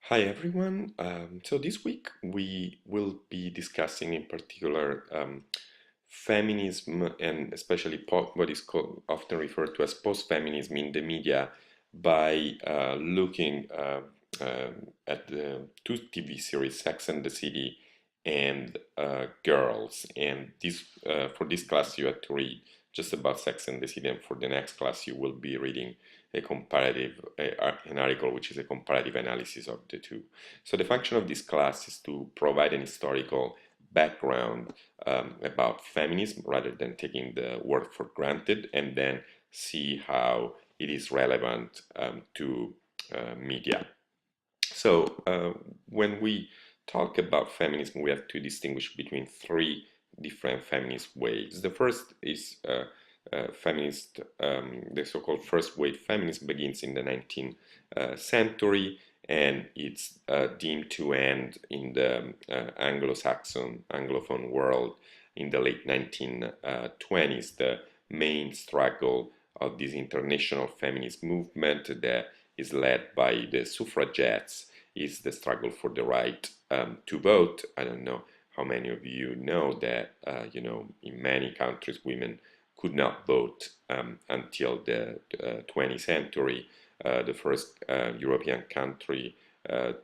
Hi everyone. So this week we will be discussing in particular feminism and especially what is called, often referred to as post-feminism in the media by looking at the two TV series, Sex and the City and Girls. And for this class you had to read just about Sex and the City, and for the next class you will be reading an article which is a comparative analysis of the two. So the function of this class is to provide an historical background about feminism rather than taking the word for granted, and then see how it is relevant to media. So when we talk about feminism, we have to distinguish between three different feminist waves. The first is the so-called first wave feminism begins in the 19th century, and it's deemed to end in the Anglo-Saxon, Anglophone world in the late 1920s. The main struggle of this international feminist movement that is led by the suffragettes is the struggle for the right to vote. I don't know how many of you know that, in many countries women could not vote until the 20th century. The first European country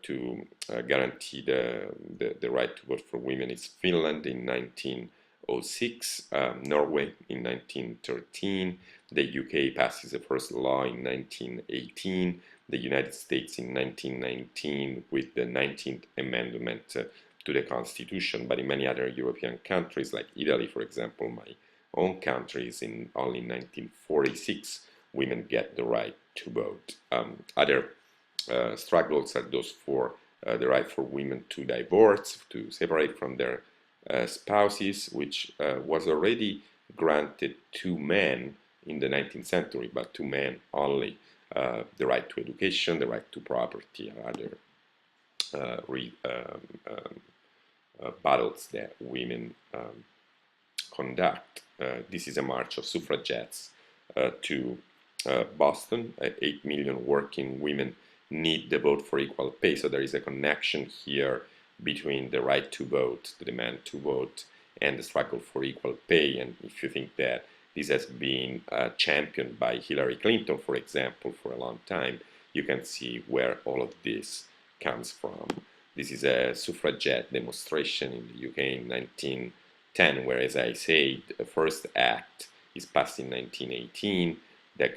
to guarantee the right to vote for women is Finland in 1906, Norway in 1913, the UK passes the first law in 1918, the United States in 1919 with the 19th Amendment to the Constitution, but in many other European countries, like Italy, for example, my own country, is in only 1946 women get the right to vote. Other struggles are those for the right for women to divorce, to separate from their spouses, which was already granted to men in the 19th century, but to men only. The right to education, the right to property, and other battles that women conduct. This is a march of suffragettes to Boston. 8 million working women need the vote for equal pay. So there is a connection here between the right to vote, the demand to vote, and the struggle for equal pay. And if you think that this has been championed by Hillary Clinton, for example, for a long time, you can see where all of this comes from. This is a suffragette demonstration in the UK in 1910, where, as I said, the first act is passed in 1918 that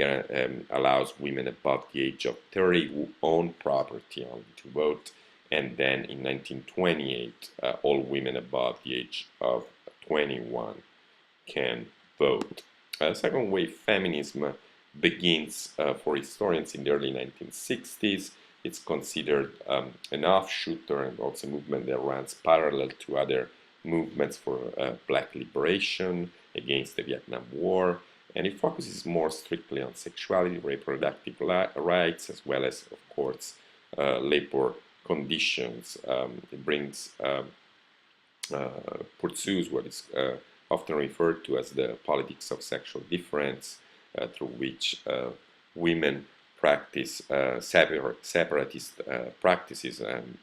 allows women above the age of 30 who own property only to vote. And then in 1928, all women above the age of 21 can vote. Second wave feminism begins for historians in the early 1960s. It's considered an offshoot and also a movement that runs parallel to other movements for black liberation against the Vietnam War, and it focuses more strictly on sexuality, reproductive rights, as well as, of course, labor conditions. It pursues what is often referred to as the politics of sexual difference, through which women practice separatist practices,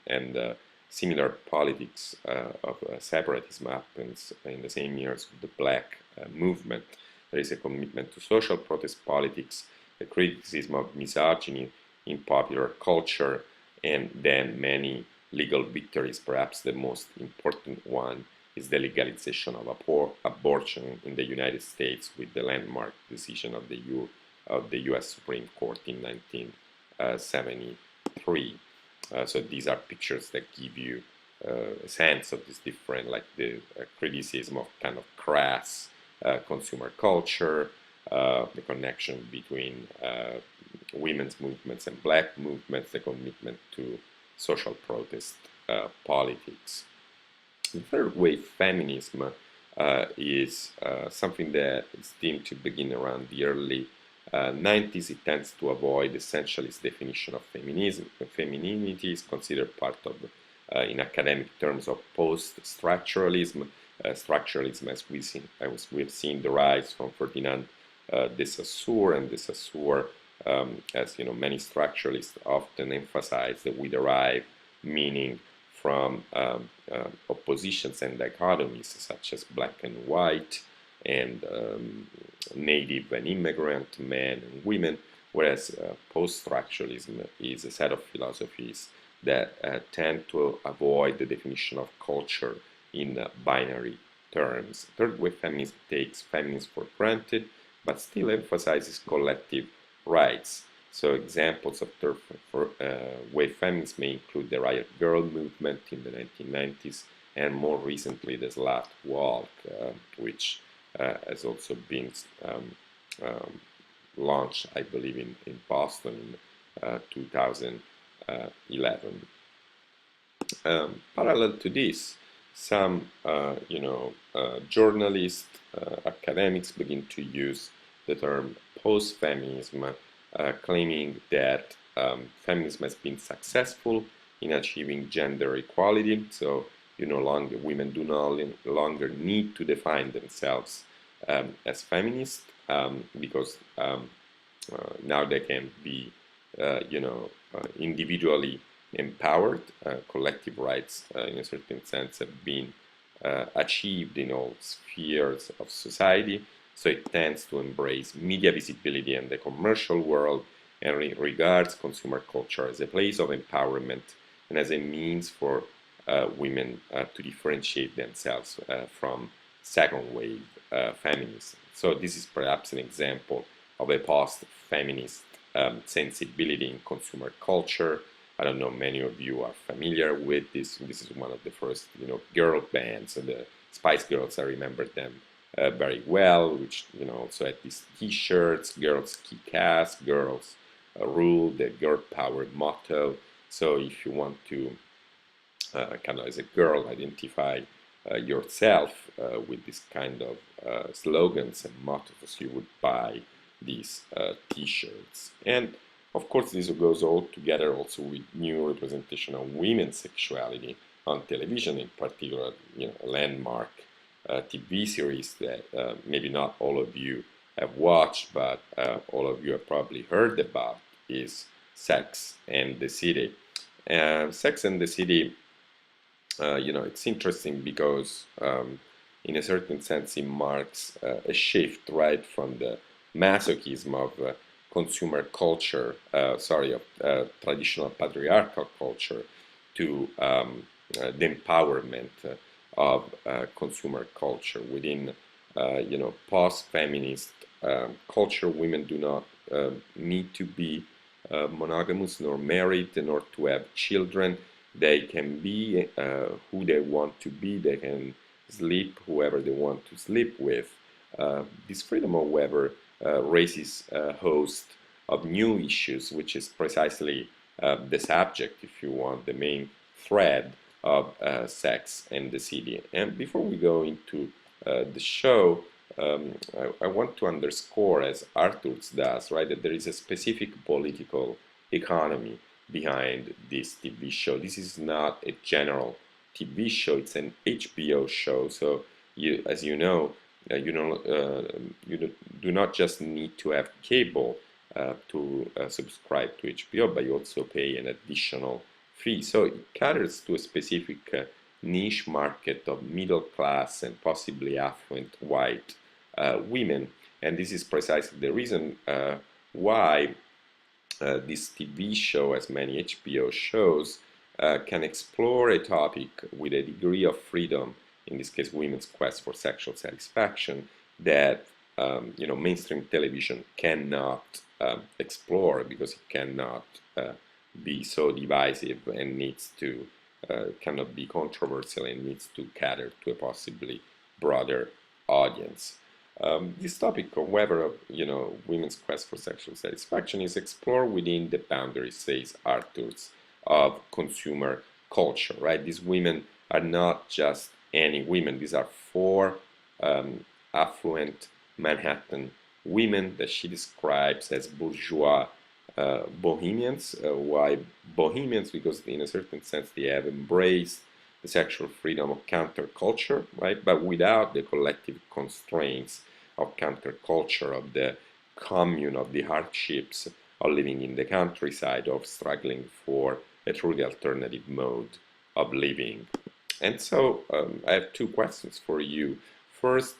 and similar politics of separatism happens in the same years with the black movement. There is a commitment to social protest politics, a criticism of misogyny in popular culture, and then many legal victories. Perhaps the most important one is the legalization of abortion in the United States with the landmark decision of the U.S. Supreme Court in 1973. So these are pictures that give you a sense of this different, like the criticism of kind of crass consumer culture, the connection between women's movements and black movements, the commitment to social protest politics. The third wave feminism is something that is deemed to begin around the early 90s. It tends to avoid the essentialist definition of feminism. Femininity is considered part of, in academic terms, of post-structuralism. Structuralism, as we've seen the rise from Ferdinand de Saussure, and de Saussure as many structuralists often emphasize, that we derive meaning from oppositions and dichotomies such as black and white, and native and immigrant, men and women, whereas post-structuralism is a set of philosophies that tend to avoid the definition of culture in binary terms. Third wave feminism takes feminism for granted, but still emphasizes collective rights. So examples of third wave feminism may include the Riot Girl movement in the 1990s, and more recently the Slut Walk, which has also been launched, I believe, in Boston in 2011. Parallel to this, some journalists, academics begin to use the term post-feminism, claiming that feminism has been successful in achieving gender equality. So women do no longer need to define themselves as feminists, because now they can be individually empowered. Collective rights, in a certain sense, have been achieved in all spheres of society. So it tends to embrace media visibility and the commercial world, and regards consumer culture as a place of empowerment and as a means for women to differentiate themselves from second wave feminism. So this is perhaps an example of a post-feminist sensibility in consumer culture. I don't know, many of you are familiar with this. This is one of the first, girl bands, and the Spice Girls. I remember them very well, which, also had these T-shirts, "Girls Kick Ass," "Girls Rule," the girl power motto. So if you want to kind of, as a girl, identify yourself with this kind of slogans and mottos, you would buy these T-shirts. And of course, this goes all together also with new representation of women's sexuality on television, in particular, a landmark TV series that maybe not all of you have watched, but all of you have probably heard about, is Sex and the City. Sex and the City, it's interesting because in a certain sense it marks a shift, right, from the masochism of consumer culture, of traditional patriarchal culture, to the empowerment of consumer culture. Within, post-feminist culture, women do not need to be monogamous, nor married, nor to have children. They can be who they want to be. They can sleep whoever they want to sleep with. This freedom, however, raises a host of new issues, which is precisely the subject, if you want, the main thread of Sex and the City. And before we go into the show, I want to underscore, as Arthur does, right, that there is a specific political economy behind this TV show. This is not a general TV show; it's an HBO show. So, as you know, you do not just need to have cable to subscribe to HBO, but you also pay an additional fee. So it caters to a specific niche market of middle class and possibly affluent white women, and this is precisely the reason why this TV show, as many HBO shows, can explore a topic with a degree of freedom, in this case women's quest for sexual satisfaction, that mainstream television cannot explore, because it cannot be so divisive and needs to cannot be controversial and needs to cater to a possibly broader audience. This topic, however, of women's quest for sexual satisfaction is explored within the boundaries, says Arthurs, of consumer culture. Right? These women are not just any women. These are four affluent Manhattan women that she describes as bourgeois bohemians. Why bohemians? Because in a certain sense they have embraced the sexual freedom of counterculture, right? But without the collective constraints of counterculture, of the commune, of the hardships of living in the countryside, of struggling for a truly alternative mode of living. And so I have two questions for you. First,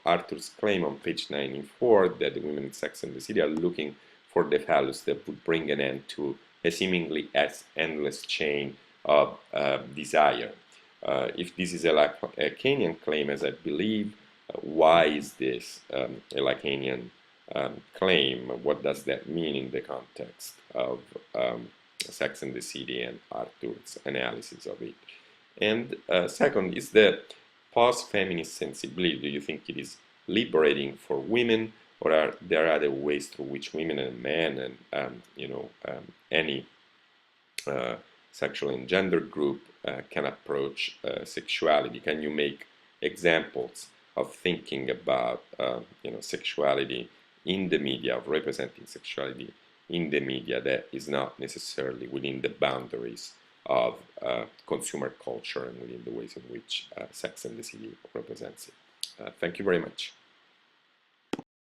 Arthur's claim on page 94 that the women in Sex and the City are looking for the phallus that would bring an end to a seemingly as endless chain of desire. If this is a Lacanian claim, as I believe, why is this a Lacanian claim? What does that mean in the context of Sex and the City and Arthur's analysis of it? And second, is the post-feminist sensibility, do you think it is liberating for women, or are there other ways through which women and men and any sexual and gender group can approach sexuality? Can you make examples of thinking about sexuality in the media, of representing sexuality in the media that is not necessarily within the boundaries of consumer culture and within the ways in which Sex and the City represents it? Thank you very much.